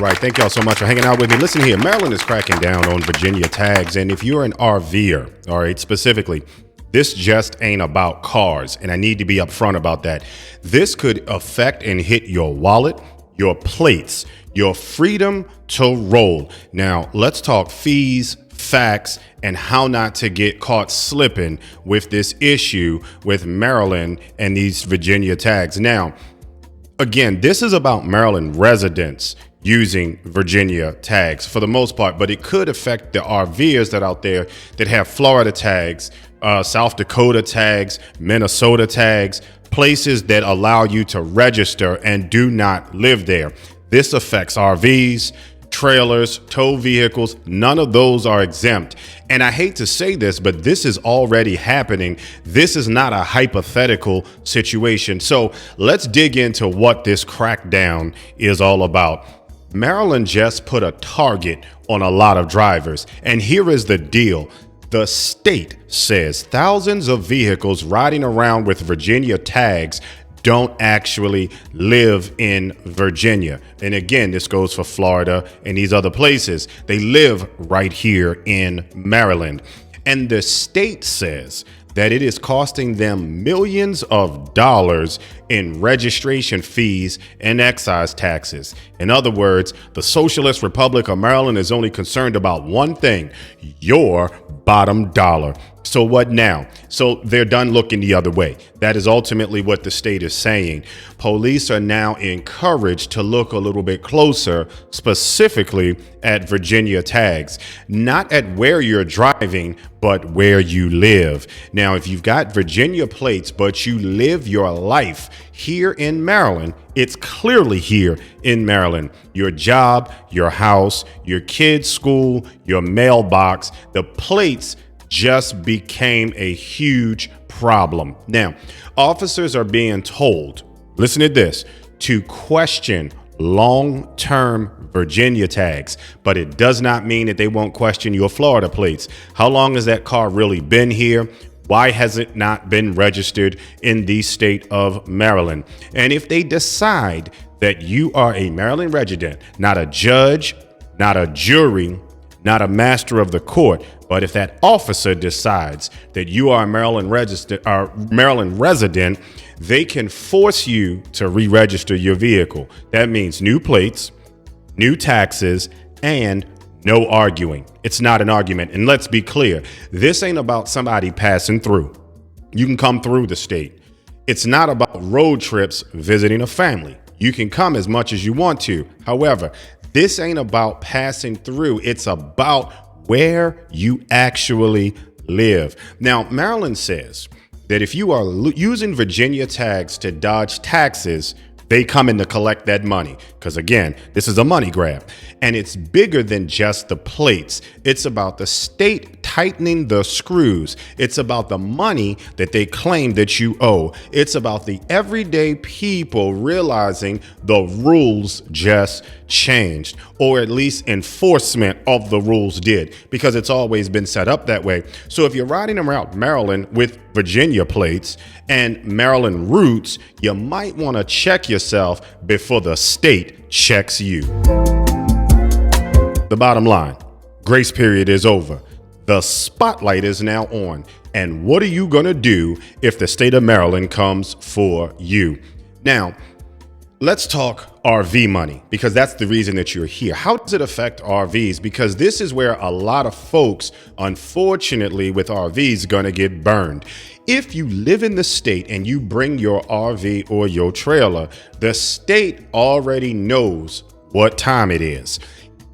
right. Thank y'all so much for hanging out with me. Listen here, Maryland is cracking down on Virginia tags. And if you're an RVer, all right, specifically, this just ain't about cars. And I need to be upfront about that. This could affect and hit your wallet, your plates, your freedom to roll. Now, let's talk fees, facts, and how not to get caught slipping with this issue with Maryland and these Virginia tags. Now, again, this is about Maryland residents using Virginia tags for the most part, but it could affect the RVers that out there that have Florida tags, South Dakota tags, Minnesota tags, places that allow you to register and do not live there. This affects RVs, trailers, tow vehicles. None of those are exempt. And I hate to say this, but this is already happening. This is not a hypothetical situation. So let's dig into what this crackdown is all about. Maryland just put a target on a lot of drivers. And here is the deal. The state says thousands of vehicles riding around with Virginia tags don't actually live in Virginia. And again, this goes for Florida and these other places. They live right here in Maryland. And the state says that it is costing them millions of dollars in registration fees and excise taxes. In other words, the Socialist Republic of Maryland is only concerned about one thing: your bottom dollar. So what now? So they're done looking the other way. That is ultimately what the state is saying. Police are now encouraged to look a little bit closer, specifically at Virginia tags, not at where you're driving, but where you live. Now, if you've got Virginia plates, but you live your life here in Maryland, it's clearly here in Maryland. Your job, your house, your kids' school, your mailbox, the plates just became a huge problem. Now, officers are being told, listen to this, to question long-term Virginia tags, but it does not mean that they won't question your Florida plates. How long has that car really been here? Why has it not been registered in the state of Maryland? And if they decide that you are a Maryland resident, not a judge, not a jury, not a master of the court, but if that officer decides that you are a Maryland resident, they can force you to re-register your vehicle. That means new plates, new taxes, and no arguing. It's not an argument. And let's be clear, this ain't about somebody passing through. You can come through the state. It's not about road trips visiting a family. You can come as much as you want to. However, this ain't about passing through. It's about where you actually live. Now, Maryland says that if you are using Virginia tags to dodge taxes, they come in to collect that money. Because again, this is a money grab. And it's bigger than just the plates. It's about the state tightening the screws. It's about the money that they claim that you owe. It's about the everyday people realizing the rules just changed, or at least enforcement of the rules did, because it's always been set up that way. So if you're riding around Maryland with Virginia plates and Maryland roots, you might want to check yourself before the state checks you. The bottom line, grace period is over. The spotlight is now on. And what are you going to do if the state of Maryland comes for you? Now, let's talk RV money, because that's the reason that you're here. How does it affect RVs? Because this is where a lot of folks, unfortunately, with RVs going to get burned. If you live in the state and you bring your RV or your trailer, the state already knows what time it is.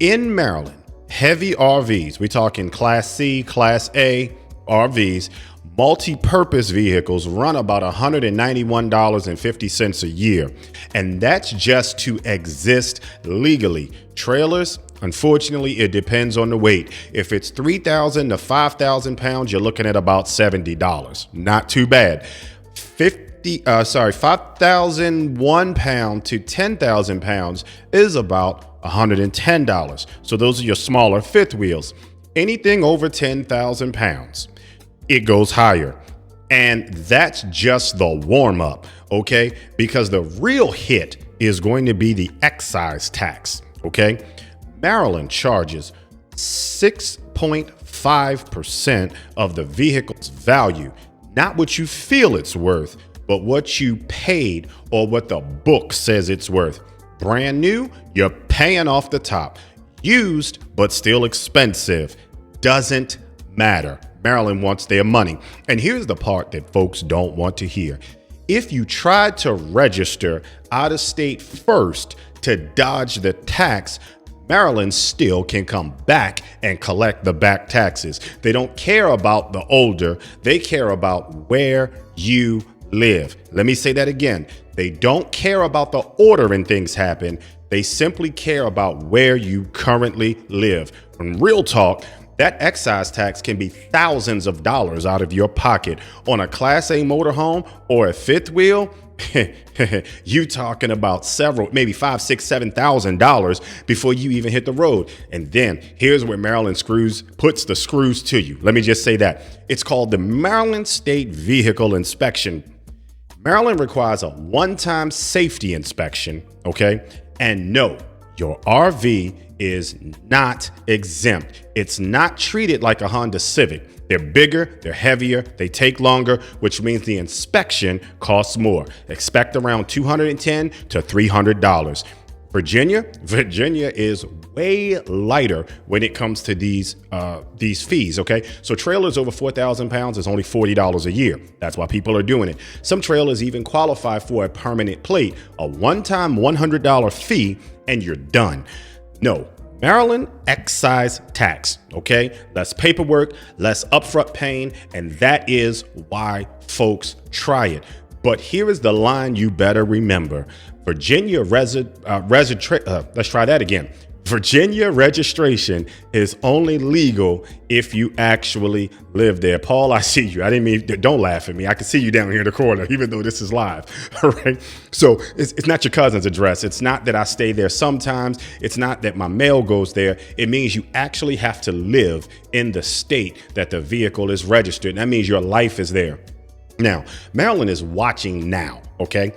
In Maryland, heavy RVs, we're talking Class C, Class A RVs, multi-purpose vehicles run about $191.50 a year. And that's just to exist legally. Trailers, unfortunately, it depends on the weight. If it's 3,000 to 5,000 pounds, you're looking at about $70. Not too bad. 5,001 pound to 10,000 pounds is about $110. So those are your smaller fifth wheels. Anything over 10,000 pounds, it goes higher. And that's just the warm up, okay? Because the real hit is going to be the excise tax. Okay. Maryland charges 6.5% of the vehicle's value, not what you feel it's worth, but what you paid or what the book says it's worth. Brand new, you're paying off the top. Used, but still expensive. Doesn't matter. Maryland wants their money. And here's the part that folks don't want to hear. If you tried to register out of state first to dodge the tax, Maryland still can come back and collect the back taxes. They don't care about the older, they care about where you live. Let me say that again. They don't care about the order when things happen. They simply care about where you currently live. In real talk, that excise tax can be thousands of dollars out of your pocket on a Class A motorhome or a fifth wheel. You talking about several, maybe $5,000, $6,000, $7,000 before you even hit the road. And then here's where Maryland puts the screws to you. Let me just say that. It's called the Maryland State Vehicle Inspection. Maryland requires a one-time safety inspection, okay? And no, your RV is not exempt. It's not treated like a Honda Civic. They're bigger, they're heavier, they take longer, which means the inspection costs more. Expect around $210 to $300. Virginia is way lighter when it comes to these fees, okay? So trailers over 4,000 pounds is only $40 a year. That's why people are doing it. Some trailers even qualify for a permanent plate, a one-time $100 fee, and you're done. No, Maryland excise tax, okay? Less paperwork, less upfront pain, and that is why folks try it. But here is the line you better remember. Virginia Virginia registration is only legal if you actually live there. Paul, I see you. I didn't mean, don't laugh at me. I can see you down here in the corner, even though this is live. All right. So it's not your cousin's address. It's not that I stay there sometimes. It's not that my mail goes there. It means you actually have to live in the state that the vehicle is registered. And that means your life is there. Now, Maryland is watching now. Okay.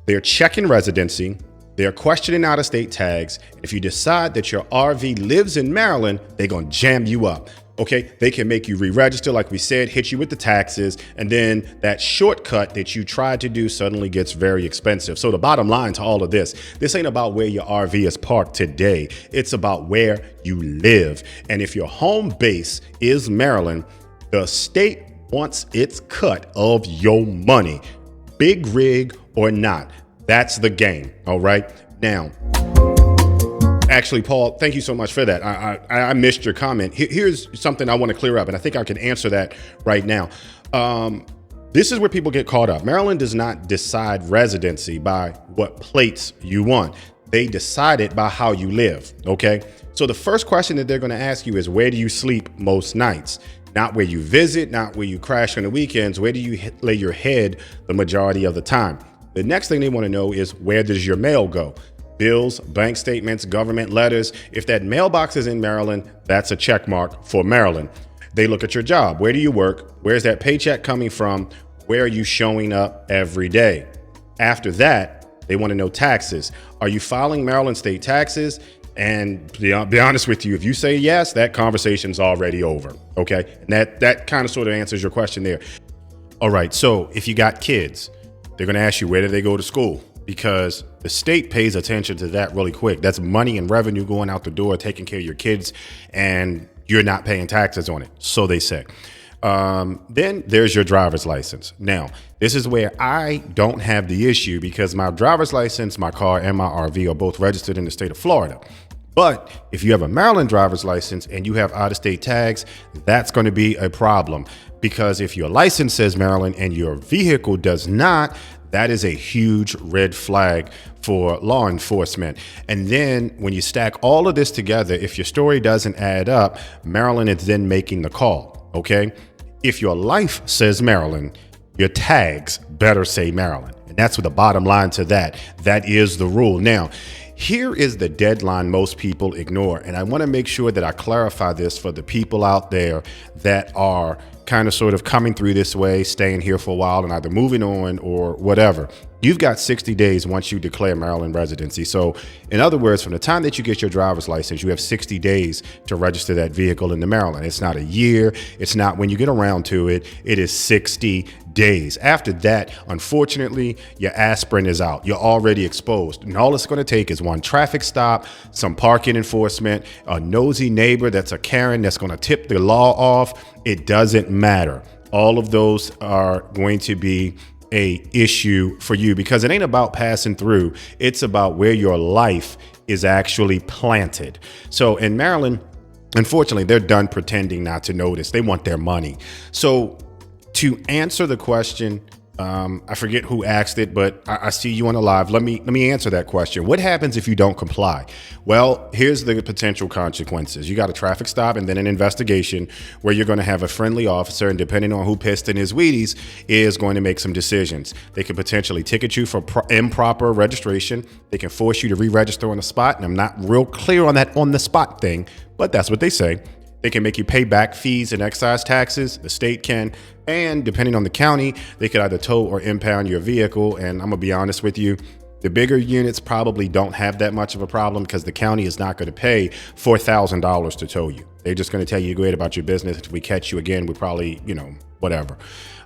They're checking residency. They're questioning out-of-state tags. If you decide that your RV lives in Maryland, they're going to jam you up. Okay, they can make you re-register, like we said, hit you with the taxes, and then that shortcut that you tried to do suddenly gets very expensive. So the bottom line to all of this ain't about where your RV is parked today. It's about where you live. And if your home base is Maryland, the state wants its cut of your money, big rig or not. That's the game. All right. Now, actually, Paul, thank you so much for that. I missed your comment. Here's something I want to clear up, and I think I can answer that right now. This is where people get caught up. Maryland does not decide residency by what plates you want. They decide it by how you live. OK, so the first question that they're going to ask you is, where do you sleep most nights? Not where you visit, not where you crash on the weekends. Where do you lay your head the majority of the time? The next thing they want to know is, where does your mail go? Bills, bank statements, government letters. If that mailbox is in Maryland, that's a check mark for Maryland. They look at your job. Where do you work? Where's that paycheck coming from? Where are you showing up every day? After that, they want to know taxes. Are you filing Maryland state taxes? And be honest with you, if you say yes, that conversation's already over. Okay. And that kind of sort of answers your question there. All right. So if you got kids, they're going to ask you, where do they go to school? Because the state pays attention to that really quick. That's money and revenue going out the door, taking care of your kids, and you're not paying taxes on it. So they say. Then there's your driver's license. Now, this is where I don't have the issue, because my driver's license, my car, and my RV are both registered in the state of Florida. But if you have a Maryland driver's license and you have out-of-state tags, that's going to be a problem, because if your license says Maryland and your vehicle does not, that is a huge red flag for law enforcement. And then when you stack all of this together, if your story doesn't add up, Maryland is then making the call. Okay. If your life says Maryland, your tags better say Maryland. And that's what the bottom line to that. That is the rule. Now, here is the deadline most people ignore. And I want to make sure that I clarify this for the people out there that are kind of sort of coming through this way, staying here for a while and either moving on or whatever. You've got 60 days once you declare Maryland residency. So in other words, from the time that you get your driver's license, you have 60 days to register that vehicle into Maryland. It's not a year. It's not when you get around to it. It is 60 days. After that, unfortunately, your aspirin is out. You're already exposed. And all it's going to take is one traffic stop, some parking enforcement, a nosy neighbor that's a Karen that's going to tip the law off. It doesn't matter. All of those are going to be a issue for you because it ain't about passing through. It's about where your life is actually planted. So in Maryland, unfortunately, they're done pretending not to notice. They want their money. So to answer the question, I forget who asked it, but I see you on the live. Let me answer that question. What happens if you don't comply? Well, here's the potential consequences. You got a traffic stop and then an investigation where you're going to have a friendly officer, and depending on who pissed in his Wheaties, is going to make some decisions. They could potentially ticket you for improper registration. They can force you to re-register on the spot, and I'm not real clear on that on the spot thing, but that's what they say. They can make you pay back fees and excise taxes. The state can. And depending on the county, they could either tow or impound your vehicle. And I'm going to be honest with you, the bigger units probably don't have that much of a problem because the county is not going to pay $4,000 to tow you. They're just going to tell you, go ahead about your business. If we catch you again, we probably, whatever.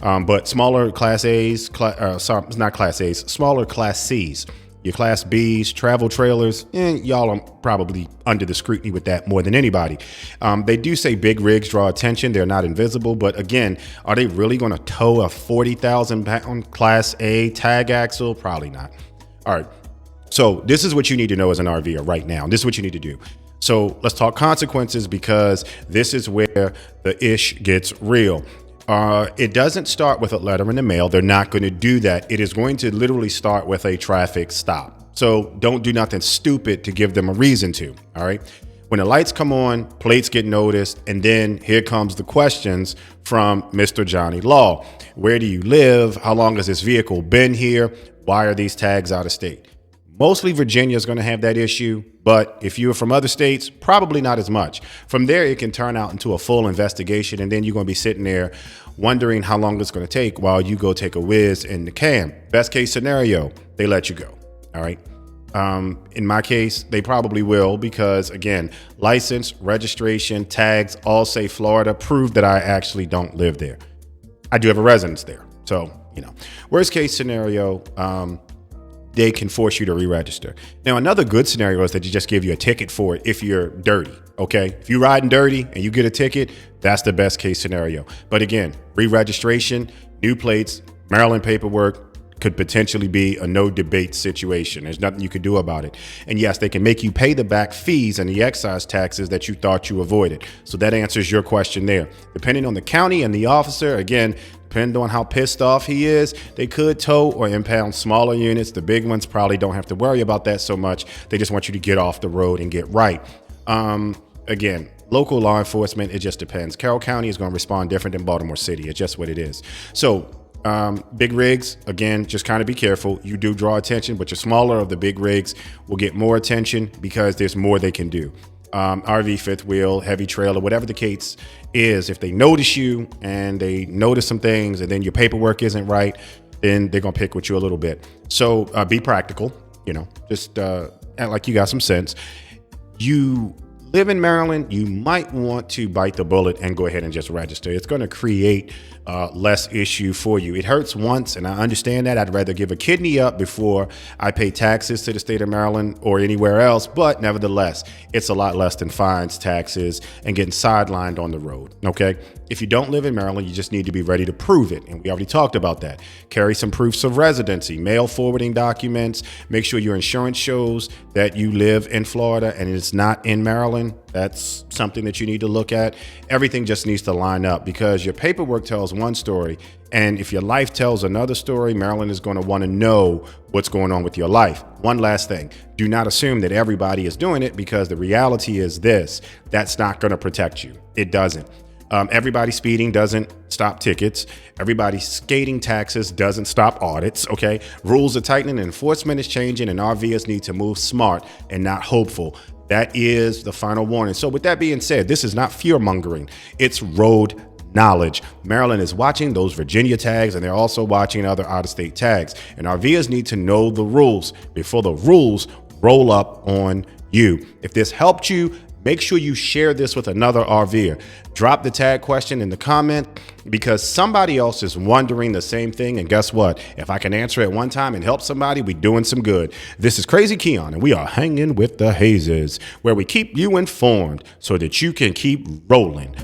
But smaller Class A's, not Class A's, smaller Class C's. Your Class B's, travel trailers, y'all are probably under the scrutiny with that more than anybody. They do say big rigs draw attention. They're not invisible. But again, are they really going to tow a 40,000-pound Class A tag axle? Probably not. All right. So this is what you need to know as an RVer right now. This is what you need to do. So let's talk consequences because this is where the ish gets real. It doesn't start with a letter in the mail. They're not going to do that. It is going to literally start with a traffic stop. So don't do nothing stupid to give them a reason to. All right. When the lights come on, plates get noticed. And then here comes the questions from Mr. Johnny Law. Where do you live? How long has this vehicle been here? Why are these tags out of state? Mostly Virginia is going to have that issue, but if you're from other states, probably not as much. From there, it can turn out into a full investigation, and then you're going to be sitting there wondering how long it's going to take while you go take a whiz in the cam. Best case scenario, they let you go. All right. In my case, they probably will because, again, license, registration, tags all say Florida, prove that I actually don't live there. I do have a residence there. So, worst case scenario, they can force you to re-register. Now, another good scenario is that you just give you a ticket for it if you're dirty, okay? If you're riding dirty and you get a ticket, that's the best case scenario. But again, re-registration, new plates, Maryland paperwork could potentially be a no debate situation. There's nothing you can do about it. And yes, they can make you pay the back fees and the excise taxes that you thought you avoided. So that answers your question there. Depending on the county and the officer, again, depending on how pissed off he is, they could tow or impound smaller units. The big ones probably don't have to worry about that so much. They just want you to get off the road and get right. Again, local law enforcement, it just depends. Carroll County is going to respond different than Baltimore City. It's just what it is. So big rigs, again, just kind of be careful. You do draw attention, but your smaller of the big rigs will get more attention because there's more they can do. RV, fifth wheel, heavy trailer, whatever the case is, if they notice you and they notice some things and then your paperwork isn't right, then they're going to pick with you a little bit. So be practical, just act like you got some sense. You live in Maryland, you might want to bite the bullet and go ahead and just register. It's going to create less issue for you. It hurts once, and I understand that. I'd rather give a kidney up before I pay taxes to the state of Maryland or anywhere else. But nevertheless, it's a lot less than fines, taxes, and getting sidelined on the road. Okay. If you don't live in Maryland, you just need to be ready to prove it. And we already talked about that. Carry some proofs of residency, mail forwarding documents, make sure your insurance shows that you live in Florida and it's not in Maryland. That's something that you need to look at. Everything just needs to line up because your paperwork tells one story. And if your life tells another story, Maryland is going to want to know what's going on with your life. One last thing. Do not assume that everybody is doing it because the reality is this. That's not going to protect you. It doesn't. Everybody speeding doesn't stop tickets. Everybody skating taxes doesn't stop audits. Okay. Rules are tightening, enforcement is changing, and RVers need to move smart and not hopeful. That is the final warning. So with that being said, this is not fear mongering. It's road knowledge. Maryland is watching those Virginia tags, and they're also watching other out-of-state tags. And RVers need to know the rules before the rules roll up on you. If this helped you, make sure you share this with another RVer. Drop the tag question in the comment, because somebody else is wondering the same thing. And guess what? If I can answer it one time and help somebody, we're doing some good. This is Crazy Keon, and we are hanging with the Hazes, where we keep you informed so that you can keep rolling.